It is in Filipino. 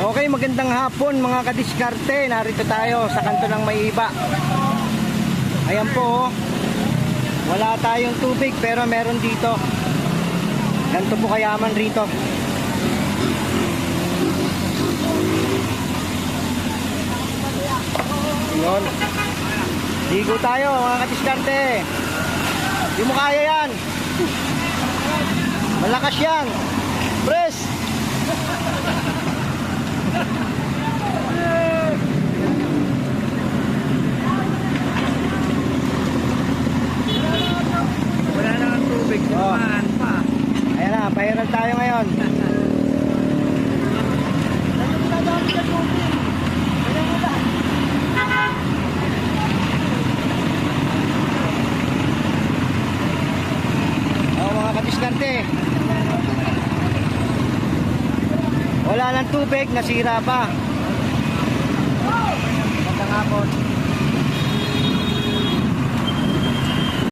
Okay, magandang hapon mga kadiskarte. Narito tayo sa kanto ng May-iba. Ayan po, wala tayong tubig pero meron dito. Ganito po kayaman rito. Yun. Ligo tayo mga kadiskarte. Di mo kaya yan. Malakas yan. Press. Wala na ang tubig, dumaan pa. Ayan na, pahiran tayo ngayon. Mga kadiskarte, wala ng tubig, nasira pa.